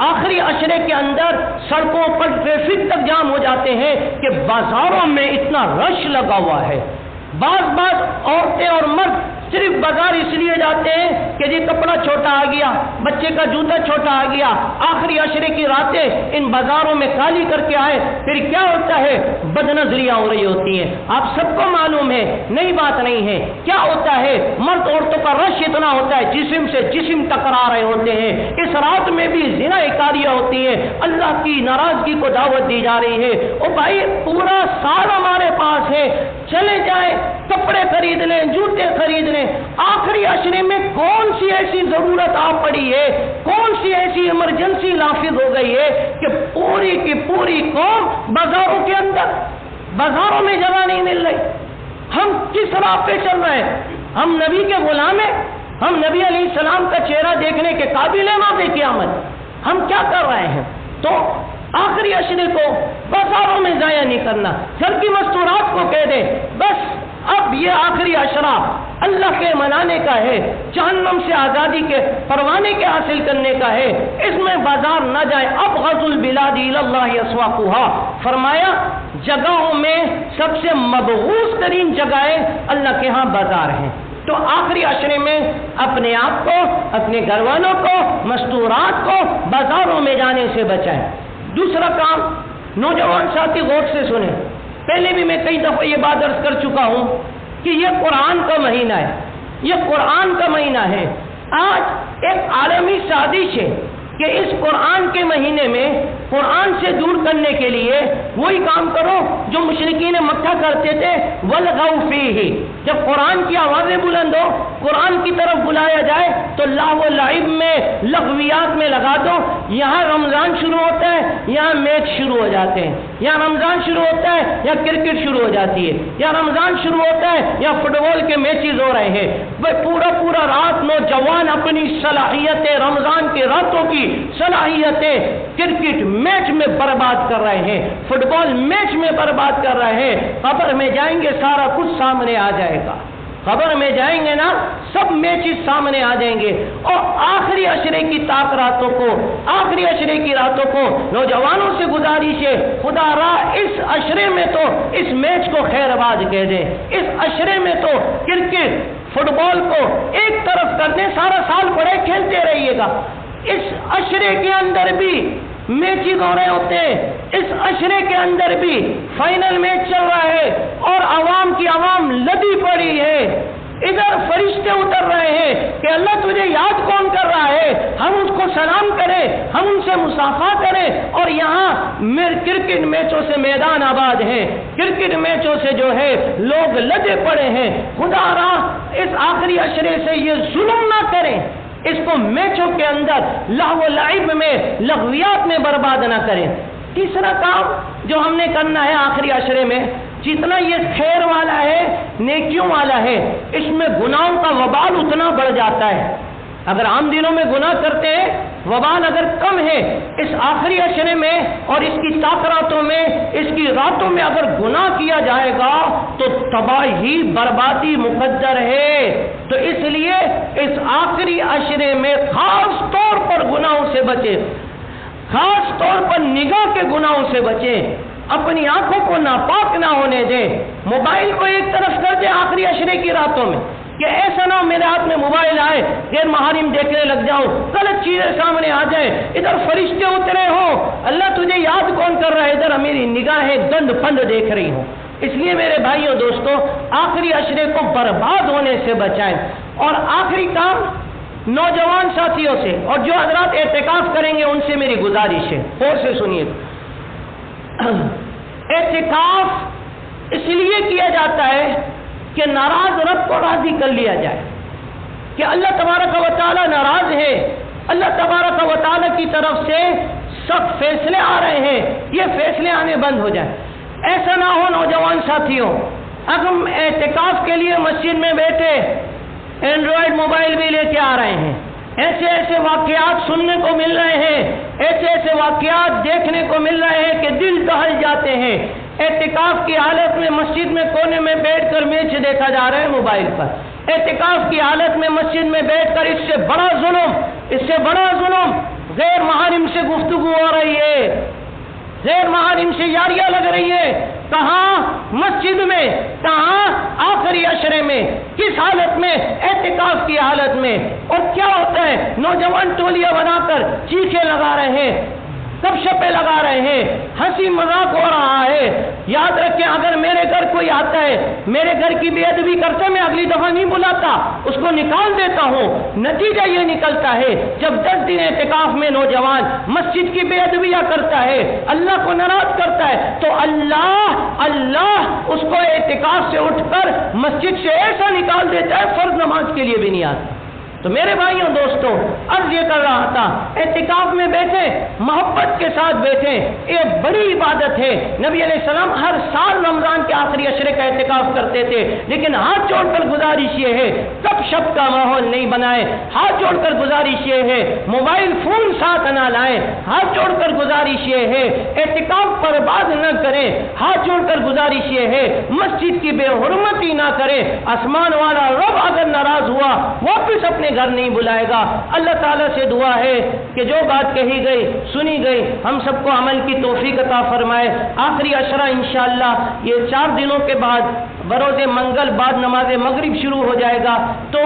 آخری عشرے کے اندر سڑکوں پر ٹریفک تک جام ہو جاتے ہیں کہ بازاروں میں اتنا رش لگا ہوا ہے۔ بعض عورتیں اور مرد صرف بازار اس لیے جاتے ہیں کہ جی کپڑا چھوٹا آ گیا، بچے کا جوتا چھوٹا آ گیا، آخری عشرے کی راتیں ان بازاروں میں خالی کر کے آئے۔ پھر کیا ہوتا ہے؟ بد نظریاں ہو رہی ہوتی ہیں۔ آپ سب کو معلوم ہے، نئی بات نہیں ہے۔ کیا ہوتا ہے؟ مرد عورتوں کا رش اتنا ہوتا ہے، جسم سے جسم ٹکرا رہے ہوتے ہیں۔ اس رات میں بھی زنا کاریاں ہوتی ہیں، اللہ کی ناراضگی کو دعوت دی جا رہی ہے۔ او بھائی پورا سال ہمارے پاس ہے، چلے جائیں، کپڑے خرید لیں، جوتے خرید لیں۔ آخری عشرے میں کون سی ایسی ضرورت آ پڑی ہے، کون سی ایسی ایمرجنسی نافذ ہو گئی ہے کہ پوری کی پوری قوم بازاروں کے اندر، بازاروں میں جگہ نہیں مل رہی۔ ہم کس راہ پہ چل رہے ہیں؟ ہم نبی کے غلام ہیں؟ ہم نبی علیہ السلام کا چہرہ دیکھنے کے قابل ہیں وہاں پہ قیامت؟ ہم کیا کر رہے ہیں؟ تو آخری عشرے کو بازاروں میں ضائع نہیں کرنا۔ گھر کی مستورات کو کہہ دے بس اب یہ آخری عشرہ اللہ کے منانے کا ہے، جہنم سے آزادی کے پروانے کے حاصل کرنے کا ہے، اس میں بازار نہ جائے۔ ابغض البلاد الی اللہ اسواقها، فرمایا جگہوں میں سب سے مبغوض ترین جگہیں اللہ کے ہاں بازار ہیں۔ تو آخری عشرے میں اپنے آپ کو، اپنے گھر والوں کو، مستورات کو بازاروں میں جانے سے بچائیں۔ دوسرا کام، نوجوان ساتھی غور سے سنیں، پہلے بھی میں کئی دفعہ یہ بات عرض کر چکا ہوں کہ یہ قرآن کا مہینہ ہے، یہ قرآن کا مہینہ ہے۔ آج ایک عالمی سازش ہے کہ اس قرآن کے مہینے میں قرآن سے دور کرنے کے لیے وہی کام کرو جو مشرکین مکہ کرتے تھے، وَالْغَوْ فِيهِ، جب قرآن کی آوازیں بلند ہو، قرآن کی طرف بلایا جائے تو لہو و لعب میں، لغویات میں لگا دو۔ یہاں رمضان شروع ہوتا ہے، یہاں میچ شروع ہو جاتے ہیں، یہاں رمضان شروع ہوتا ہے یا کرکٹ شروع ہو جاتی ہے، یا رمضان شروع ہوتا ہے یا فٹ بال کے میچز ہو رہے ہیں۔ وہ پورا رات نوجوان اپنی صلاحیتیں، رمضان کی راتوں کی صلاحیتیں کرکٹ میچ میں برباد کر رہے ہیں، فٹ بال میچ میں برباد کر رہے ہیں۔ قبر میں جائیں گے سارا کچھ سامنے آ جائے گا، قبر میں جائیں گے نا سب میچز سامنے آ جائیں گے۔ اور آخری عشرے کی طاق راتوں کو، آخری عشرے کی راتوں کو نوجوانوں سے گزارش ہے، خدا را اس عشرے میں تو اس میچ کو خیر آباد کہہ دیں، اس عشرے میں تو کرکٹ فٹ بال کو ایک طرف کر دیں، سارا سال پڑے کھیلتے رہیے گا۔ اس عشرے کے اندر بھی میچز ہو رہے ہوتے ہیں، اس عشرے کے اندر بھی فائنل میچ چل رہا ہے اور عوام کی عوام لدی پڑی ہے۔ ادھر فرشتے اتر رہے ہیں کہ اللہ تجھے یاد کون کر رہا ہے، ہم اس کو سلام کریں، ہم ان سے مصافحہ کریں، اور یہاں کرکٹ میچوں سے میدان آباد ہے، کرکٹ میچوں سے جو ہے لوگ لدے پڑے ہیں۔ خدا را اس آخری عشرے سے یہ ظلم نہ کریں، اس کو میچوں کے اندر لہو و لعب میں، لغویات میں برباد نہ کریں۔ تیسرا کام جو ہم نے کرنا ہے آخری عشرے میں، جتنا یہ خیر والا ہے، نیکیوں والا ہے، اس میں گناہوں کا وبال اتنا بڑھ جاتا ہے۔ اگر عام دنوں میں گناہ کرتے ہیں، وبال اگر کم ہے، اس آخری عشرے میں اور اس کی طاقتوں میں، اس کی راتوں میں اگر گناہ کیا جائے گا تو تباہی، بربادی مقدر ہے۔ تو اس لیے اس آخری عشرے میں خاص طور پر گناہوں سے بچیں، خاص طور پر نگاہ کے گناہوں سے بچیں، اپنی آنکھوں کو ناپاک نہ ہونے دیں، موبائل کو ایک طرف کر دیں آخری عشرے کی راتوں میں کہ ایسا نہ ہو میرے ہاتھ میں موبائل آئے، غیر محرم دیکھنے لگ جاؤ، غلط چیزیں سامنے آ جائیں، ادھر فرشتے اترے ہوں، اللہ تجھے یاد کون کر رہا ہے، ادھر میری نگاہیں گند پند دیکھ رہی ہوں۔ اس لیے میرے بھائیوں دوستوں، آخری عشرے کو برباد ہونے سے بچائیں۔ اور آخری کام نوجوان ساتھیوں سے اور جو حضرات اعتکاف کریں گے ان سے میری گزارش ہے، اور سے سنیے، اعتکاف اس لیے کیا جاتا ہے کہ ناراض رب کو راضی کر لیا جائے، کہ اللہ تبارک و تعالی ناراض ہے، اللہ تبارک و تعالی کی طرف سے سخت فیصلے آ رہے ہیں، یہ فیصلے آنے بند ہو جائیں۔ ایسا نہ ہو نوجوان ساتھیوں، اگر ہم اعتکاف کے لیے مسجد میں بیٹھے اینڈرائڈ موبائل بھی لے کے آ رہے ہیں، ایسے واقعات سننے کو مل رہے ہیں، ایسے واقعات دیکھنے کو مل رہے ہیں کہ دل دہل جاتے ہیں۔ اعتکاف کی حالت میں مسجد میں کونے میں بیٹھ کر میچ دیکھا جا رہا ہے موبائل پر، اعتکاف کی حالت میں مسجد میں بیٹھ کر اس سے بڑا ظلم غیر محارم سے گفتگو ہو رہی ہے، غیر محارم سے یاریاں لگ رہی ہے، کہاں مسجد میں، کہاں آخری عشرے میں، کس حالت میں؟ اعتکاف کی حالت میں۔ اور کیا ہوتا ہے؟ نوجوان ٹولیاں بنا کر چیخیں لگا رہے ہیں، گپ شپیں لگا رہے ہیں، ہنسی مذاق ہو رہا ہے۔ یاد رکھیں، اگر میرے گھر کوئی آتا ہے، میرے گھر کی بے ادبی کرتا ہے، میں اگلی دفعہ نہیں بلاتا، اس کو نکال دیتا ہوں۔ نتیجہ یہ نکلتا ہے جب 10 دن اعتکاف میں نوجوان مسجد کی بے ادبیاں کرتا ہے، اللہ کو ناراض کرتا ہے، تو اللہ اس کو اعتکاف سے اٹھ کر مسجد سے ایسا نکال دیتا ہے فرض نماز کے لیے بھی نہیں آتا۔ تو میرے بھائیوں دوستوں، عرض یہ کر رہا تھا، اعتکاف میں بیٹھے، محبت کے ساتھ بیٹھے، یہ بڑی عبادت ہے۔ نبی علیہ السلام ہر سال رمضان کے آخری عشرے کا اعتکاف کرتے تھے، لیکن ہاتھ جوڑ کر گزارش یہ ہے، گپ شپ کا ماحول نہیں بنائے۔ ہاتھ جوڑ کر گزارش یہ ہے، موبائل فون ساتھ نہ لائیں۔ ہاتھ جوڑ کر گزارش یہ ہے، اعتکاف برباد نہ کریں۔ ہاتھ جوڑ کر گزارش یہ ہے، مسجد کی بے حرمتی نہ کریں۔ آسمان والا رب اگر ناراض ہوا، واپس اپنے گھر نہیں بلائے گا۔ اللہ تعالیٰ سے دعا ہے کہ جو بات کہی گئی، سنی گئی، ہم سب کو عمل کی توفیق عطا فرمائے۔ آخری عشرہ انشاءاللہ یہ 4 دنوں کے بعد بروز منگل بعد نماز مغرب شروع ہو جائے گا، تو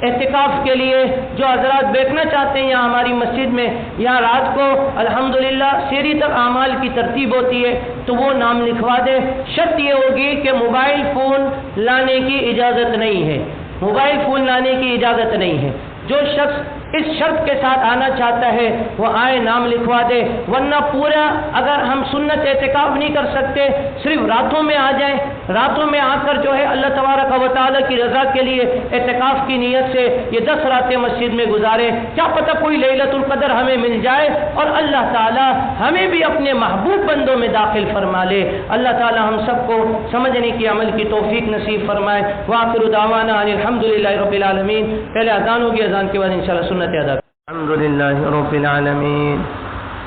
اعتکاف کے لیے جو حضرات بیٹھنا چاہتے ہیں یہاں ہماری مسجد میں، یہاں رات کو الحمدللہ سحری تک اعمال کی ترتیب ہوتی ہے، تو وہ نام لکھوا دے۔ شرط یہ ہوگی کہ موبائل فون لانے کی اجازت نہیں ہے، موبائل فون لانے کی اجازت نہیں ہے۔ جو شخص اس شرط کے ساتھ آنا چاہتا ہے وہ آئے، نام لکھوا دے، ورنہ پورا اگر ہم سنت اعتکاف نہیں کر سکتے، صرف راتوں میں آ جائیں، راتوں میں آ کر جو ہے اللہ تبارک و تعالیٰ کی رضا کے لیے اعتکاف کی نیت سے یہ 10 راتیں مسجد میں گزارے، کیا پتہ کوئی لیلۃ القدر ہمیں مل جائے اور اللہ تعالیٰ ہمیں بھی اپنے محبوب بندوں میں داخل فرما لے۔ اللہ تعالیٰ ہم سب کو سمجھنے کی عمل کی توفیق نصیب فرمائے۔ وآخر دعوانا ان الحمدللہ رب العالمین۔ پہلے اذان ہوگی، اذان کے بعد انشاءاللہ سنت ادا۔
الحمد لله رب العالمين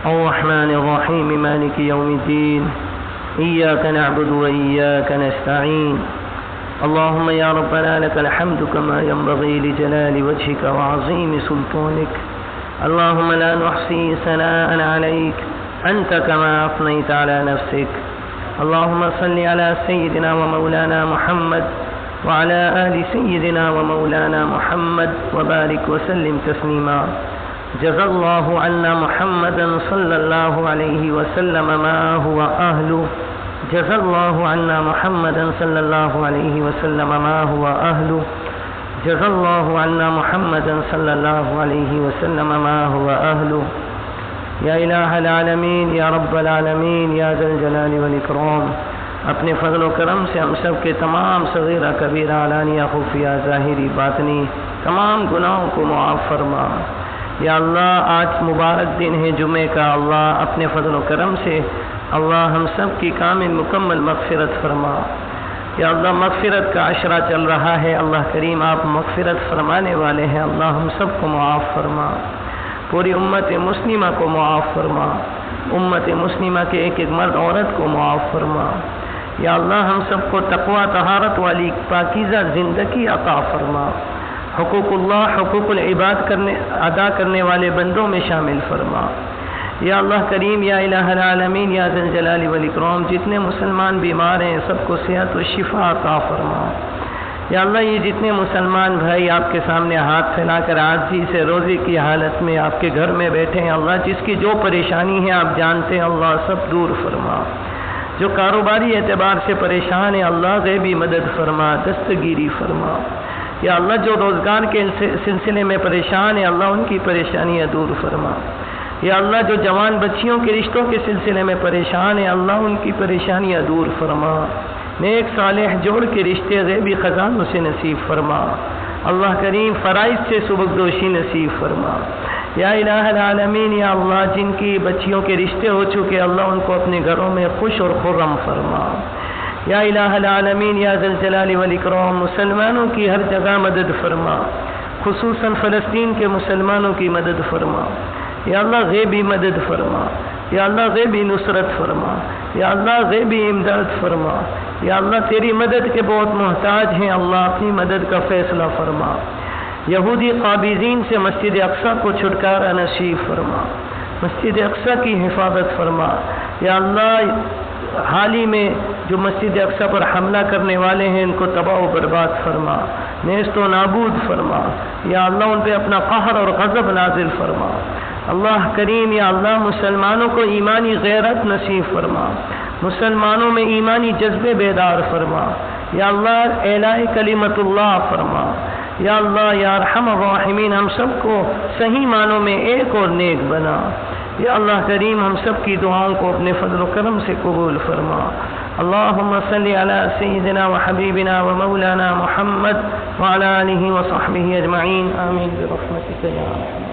الرحمن الرحيم مالك يوم الدين إياك نعبد وإياك نستعين اللهم يا ربنا لك الحمد كما ينبغي لجلال وجهك وعظيم سلطانك اللهم لا نحصي ثناء عليك أنت كما أثنيت على نفسك اللهم صل على سيدنا ومولانا محمد وعلى آل سيدنا ومولانا محمد وبارك وسلم تسليما جزا الله عنا محمدا صلى الله عليه وسلم ما هو أهله جزا الله عنا محمدا صلى الله عليه وسلم ما هو أهله جزا الله عنا محمدا صلى الله عليه وسلم ما هو أهله يا إله العالمين يا رب العالمين يا ذا الجلال والإكرام اپنے فضل و کرم سے ہم سب کے تمام صغیرہ کبیرہ علانیہ خفیہ ظاہری باطنی تمام گناہوں کو معاف فرما۔ یا اللہ آج مبارک دن ہے جمعے کا، اللہ اپنے فضل و کرم سے اللہ ہم سب کی کامل مکمل مغفرت فرما۔ یا اللہ مغفرت کا عشرہ چل رہا ہے، اللہ کریم آپ مغفرت فرمانے والے ہیں، اللہ ہم سب کو معاف فرما، پوری امت مسلمہ کو معاف فرما، امت مسلمہ کے ایک ایک مرد عورت کو معاف فرما۔ یا اللہ ہم سب کو تقوی طہارت والی پاکیزہ زندگی عطا فرما، حقوق اللہ حقوق العباد ادا کرنے والے بندوں میں شامل فرما۔ یا اللہ کریم یا الہ العالمین یا ذی الجلال والاکرام جتنے مسلمان بیمار ہیں سب کو صحت و شفا عطا فرما۔ یا اللہ یہ جتنے مسلمان بھائی آپ کے سامنے ہاتھ پھیلا کر عاجزی سے روزے کی حالت میں آپ کے گھر میں بیٹھے ہیں، اللہ جس کی جو پریشانی ہے آپ جانتے ہیں، اللہ سب دور فرما۔ جو کاروباری اعتبار سے پریشان ہے اللہ غیبی مدد فرما، دستگیری فرما۔ یا اللہ جو روزگار کے سلسلے میں پریشان ہے اللہ ان کی پریشانیاں دور فرما۔ یا اللہ جو جوان بچیوں کے رشتوں کے سلسلے میں پریشان ہیں اللہ ان کی پریشانیاں دور فرما، نیک صالح جوڑ کے رشتے غیبی خزانوں سے نصیب فرما، اللہ کریم فرائض سے سبکدوشی نصیب فرما۔ یا الہ العالمین، یا اللہ جن کی بچیوں کے رشتے ہو چکے اللہ ان کو اپنے گھروں میں خوش اور خرم فرما۔ یا الہ العالمین، یا ذی الجلال والاکرام، مسلمانوں کی ہر جگہ مدد فرما، خصوصاً فلسطین کے مسلمانوں کی مدد فرما۔ یا اللہ غیبی مدد فرما، یا اللہ غیبی نصرت فرما، یا اللہ غیبی امداد فرما۔ یا اللہ تیری مدد کے بہت محتاج ہیں، اللہ اپنی مدد کا فیصلہ فرما۔ یہودی قابضین سے مسجد اقصی کو چھٹکارا نصیب فرما، مسجد اقصی کی حفاظت فرما۔ یا اللہ حال ہی میں جو مسجد اقصی پر حملہ کرنے والے ہیں ان کو تباہ و برباد فرما، نیست و نابود فرما۔ یا اللہ ان پہ اپنا قہر اور غضب نازل فرما۔ اللہ کریم، یا اللہ مسلمانوں کو ایمانی غیرت نصیب فرما، مسلمانوں میں ایمانی جذبے بیدار فرما۔ یا اللہ اعلاء کلمت اللہ فرما۔ یا اللہ یا ارحم الراحمین، ہم سب کو صحیح معنوں میں ایک اور نیک بنا۔ یا اللہ کریم ہم سب کی دعاؤں کو اپنے فضل و کرم سے قبول فرما۔ اللہم صلی علی سیدنا و حبیبنا و مولانا محمد وعلی آلہ و صحبہ اجمعین، آمین برحمتک یا ارحم۔